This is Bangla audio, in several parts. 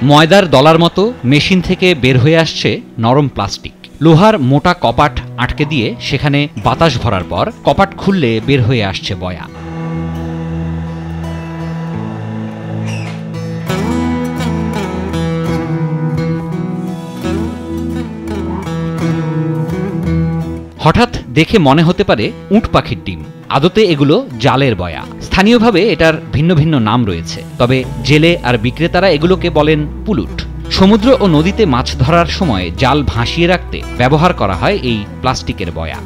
ময়দার দলার মতো মেশিন থেকে বের হয়ে আসছে নরম প্লাস্টিক। লোহার মোটা কপাট আটকে দিয়ে সেখানে বাতাস ভরার পর কপাট খুললে বের হয়ে আসছে বয়া। হঠাৎ দেখে মনে হতে পারে উট পাখির ডিম, আদতে এগুলো জালের বয়া। স্থানীয়ভাবে এটার ভিন্ন ভিন্ন নাম রয়েছে, তবে জেলে আর বিক্রেতারা এগুলোকে বলেন পুলুট। সমুদ্র ও নদীতে মাছ ধরার সময় জাল ভাসিয়ে রাখতে ব্যবহার করা হয় এই প্লাস্টিকের বয়া।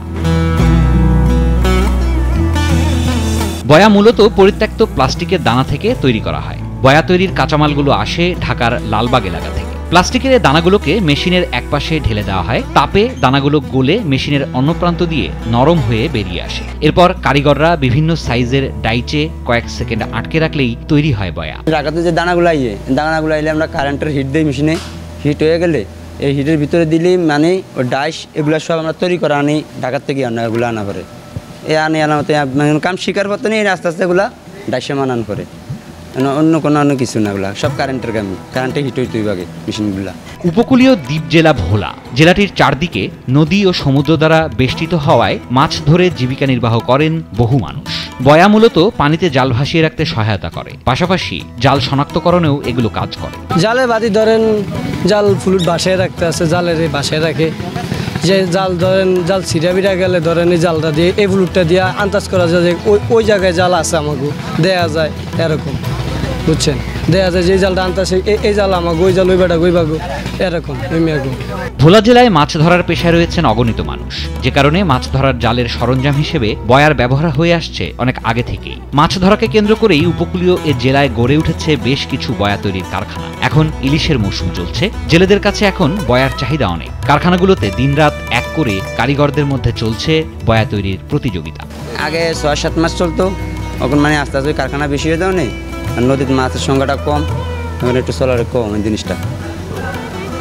বয়া মূলত পরিত্যক্ত প্লাস্টিকের দানা থেকে তৈরি করা হয়। বয়া তৈরির কাঁচামালগুলো আসে ঢাকার লালবাগ এলাকা থেকে। প্লাস্টিকের দানাগুলোকে মেশিনের একপাশে ঢেলে দেওয়া হয়, তাপে দানাগুলো গলে মেশিনের অন্য প্রান্ত দিয়ে নরম হয়ে বেরিয়ে আসে। এরপর কারিগররা বিভিন্ন সাইজের ডাইচে কয়েক সেকেন্ড আটকে রাখলেই তৈরি হয় বয়া। ঢাকাতে যে দানাগুলো আইলে আমরা কারেন্টের হিট দিই, মেশিনে হিট হয়ে গেলে এই হিটের ভিতরে দিলে মানে ওই ডাইস এগুলো সব আমরা তৈরি করা আনি ঢাকার থেকে এগুলো আনা করে আনাতে কাম শিকার পথে নিয়ে আস্তে আস্তে এগুলা ডাইসে মানান করে, অন্য কোনো কিছু না, এগুলা সব কারেন্টের কাম, কারেন্টে হিট হইতে হবে মেশিনগুলা। উপকূলীয় দ্বীপ জেলা ভোলা। জেলাটির চারদিকে নদী ও সমুদ্র দ্বারা বেষ্টিত হওয়ায় মাছ ধরে জীবিকা নির্বাহ করেন বহু মানুষ। বয়া মূলত পানিতে জাল ভাসিয়ে রাখতে সহায়তা করে, পাশাপাশি জাল শনাক্তকরণেও এগুলো কাজ করে। জালে বাদি ধরেন জাল ফুলুট বাসায় রাখতে আছে, জালের বাসায় রাখে, যে জাল ধরেন জাল ছিঁড়া বিড়া গেলে ধরেন এই জালটা দিয়ে এই ফুলুটটা দিয়ে আন্দাজ করা যায় যে ওই জায়গায় জাল আছে, আমাকে দেয়া যায় এরকম, বুঝছেন, দেয়া যায় যে জালটা আনতেছে এই জাল আমাকে ওই জাল ওই বেটা ওই বাগু এরকম। ভোলা জেলায় মাছ ধরার পেশায় রয়েছেন অগণিত মানুষ, যে কারণে মাছ ধরার জালের সরঞ্জাম হিসেবে বয়ার ব্যবহার হয়ে আসছে অনেক আগে থেকেই। মাছ ধরাকে কেন্দ্র করেই উপকূলীয় এ জেলায় গড়ে উঠেছে বেশ কিছু বয়া তৈরির কারখানা। এখন ইলিশের মৌসুম চলছে, জেলেদের কাছে এখন বয়ার চাহিদা অনেক। কারখানাগুলোতে দিনরাত এক করে কারিগরদের মধ্যে চলছে বয়া তৈরির প্রতিযোগিতা। আগে ৬-৭ মাস চলতো, এখন মানে আস্তে আস্তে কারখানা বেশি হয়ে যাও নেই, আর নদীতে মাছের সংখ্যাটা কম, এখন একটু চলার কম এই জিনিসটা।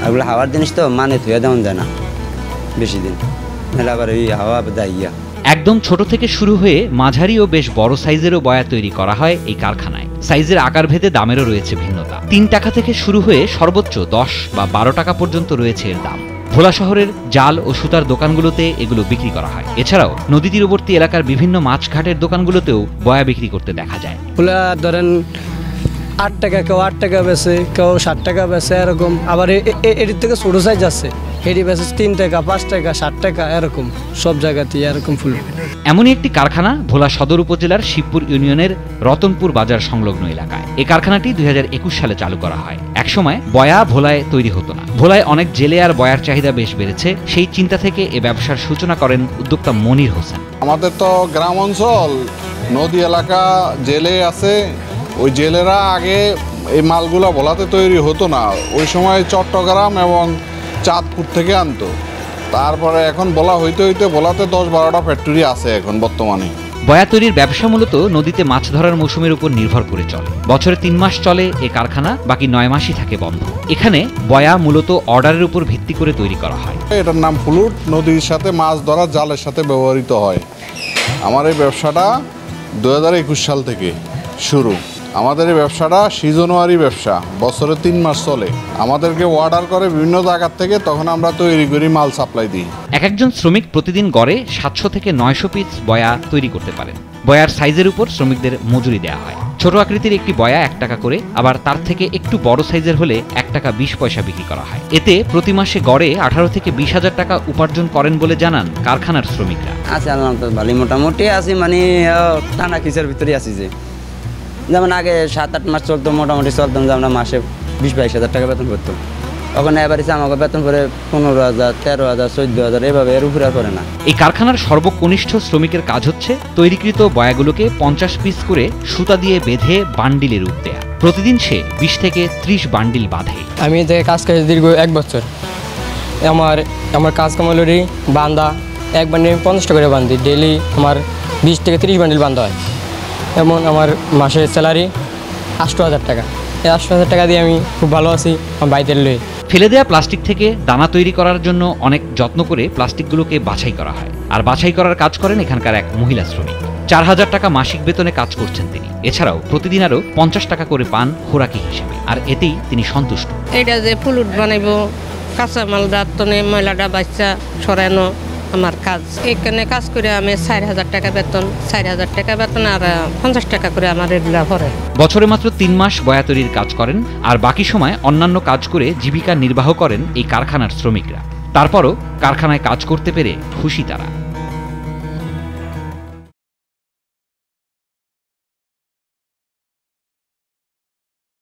এগুলো হাওয়ার জিনিস তো মানে ধুয়ে দেওয়া যায় না বেশি দিন, নাহলে আবার এই হাওয়া দাইয়া। একদম ছোট থেকে শুরু হয়ে মাঝারি ও বেশ বড় সাইজেরও বয়া তৈরি করা হয় এই কারখানায়। সাইজের আকার ভেদে দামেরও রয়েছে ভিন্নতা। ৩ টাকা থেকে শুরু হয়ে সর্বোচ্চ ১০ বা ১২ টাকা পর্যন্ত রয়েছে এর দাম। ভোলা শহরের জাল ও সুতার দোকানগুলোতে এগুলো বিক্রি করা হয়। এছাড়াও নদী তীরবর্তী এলাকার বিভিন্ন মাছঘাটের দোকানগুলোতেও বয়া বিক্রি করতে দেখা যায়। ভোলা ধরেন ৮ টাকা, কেউ ৮ টাকা বেছে, কেউ ৬০ টাকা বেছে এরকম। আবার এটির থেকে ছোটো সাইজ আছে, এটি বেছে ৩ টাকা, ৫ টাকা, ৬০ টাকা এরকম, সব জায়গাতেই এরকম ফুল। এমনই একটি কারখানা ভোলা সদর উপজেলার শিবপুর ইউনিয়নের রতনপুর বাজার সংলগ্ন এলাকায়। এই কারখানাটি ২০২১ সালে চালু করা হয়। একসময় বয়া ভোলায় তৈরি হতো না। ভোলায় অনেক জেলে আর বয়ার চাহিদা বেশ বেড়েছে, সেই চিন্তা থেকে এ ব্যবসার সূচনা করেন উদ্যোক্তা মনির হোসেন। আমাদের তো গ্রাম অঞ্চল, নদী এলাকা, জেলে আছে। ওই জেলেরা আগে এই মালগুলো ভোলাতে তৈরি হতো না, ওই সময় চট্টগ্রাম এবং চাঁদপুর থেকে আনতো। তারপরে এখন বলা হইতে হইতে ভোলাতে ১০-১২টা ফ্যাক্টরি আছে এখন বর্তমানে। বয়া তৈরির ব্যবসা মূলত নদীতে মাছ ধরার মৌসুমের উপর নির্ভর করে চলে। বছরে ৩ মাস চলে এ কারখানা, বাকি ৯ মাসই থাকে বন্ধ। এখানে বয়া মূলত অর্ডারের উপর ভিত্তি করে তৈরি করা হয়। এটার নাম ফুলুট, নদীর সাথে মাছ ধরার জালের সাথে ব্যবহৃত হয়। আমার এই ব্যবসাটা ২০২১ সাল থেকে শুরু। আমাদের এই ব্যবসাটা সিজনারি ব্যবসা, বছরে ৩ মাস চলে। আমাদেরকে অর্ডার করে বিভিন্ন জায়গার থেকে, তখন আমরা তৈরি করি, মাল সাপ্লাই দিই। একজন শ্রমিক প্রতিদিন গড়ে ৭০০ থেকে ৯০০ পিস বয়া তৈরি করতে পারেন। বয়ার সাইজের উপর শ্রমিকদের মজুরি দেওয়া হয়। ছোট আকৃতির একটি বয়া ১ টাকা করে, আবার তার থেকে একটু বড় সাইজের হলে ১ টাকা ২০ পয়সা বিক্রি করা হয়। এতে প্রতি মাসে গড়ে ১৮ থেকে ২০ হাজার টাকা উপার্জন করেন বলে জানান কারখানার শ্রমিকরা। আছে আলহামদুলিল্লাহ ভালো, মোটামুটি আছি, মানে টানা খিচার ভিতরে আছি। যে যেমন আগে ৭-৮ মাস চলতো, মোটামুটি চলতাম যে আমরা মাসে ২০-২২ হাজার টাকা বেতন করতো। ওখানে এবার আমাকে বেতন করে ১৫,০০০, ১৩,০০০, ১৪,০০০, এভাবে এর উপরে করে না। এই কারখানার সর্বকনিষ্ঠ শ্রমিকের কাজ হচ্ছে তৈরিকৃত বয়াগুলোকে ৫০ পিস করে সুতা দিয়ে বেঁধে বান্ডিলে রূপ দেয়া। প্রতিদিন সে ২০ থেকে ৩০ বান্ডিল বাঁধে। আমি এতে কাজ করি দীর্ঘ ১ বছর। আমার কাজ কামালি বান্ধা ১ বান্ডিল ৫০ টাকা করে বান্ধি। ডেইলি আমার ২০ থেকে ৩০ বান্ডিল বান্ধা হয়। এমন আমার মাসের স্যালারি ৮০০০ টাকা। এই ৮০০০ টাকা দিয়ে আমি খুব ভালো আছি আমার বাড়িতে লয়ে। ফেলে দেয়া প্লাস্টিক থেকে দানা তৈরি করার জন্য অনেক যত্ন করে প্লাস্টিকগুলোকে বাছাই করা হয়, আর বাছাই করার কাজ করেন এখানকার এক মহিলা শ্রমিক। 4,000 টাকা মাসিক বেতনে কাজ করছেন তিনি। এছাড়াও প্রতিদিন আরও 50 টাকা করে পান খোরাকি হিসেবে, আর এতেই তিনি সন্তুষ্ট। এটা যে ফুলুট বানাইব, কাঁচামাল দাঁতনে ময়লাটা বাচ্চা সরানো আমার কাজ। এখানে কাজ করে আমি 4,000 টাকা বেতন, 4,000 টাকা বেতন আর 50 টাকা করে আমার এগুলা ভরে। বছরে মাত্র 3 মাস বয়া তৈরির কাজ করেন, আর বাকি সময় অন্যান্য কাজ করে জীবিকা নির্বাহ করেন এই কারখানার শ্রমিকরা। তারপরও কারখানায় কাজ করতে পেরে খুশি তারা।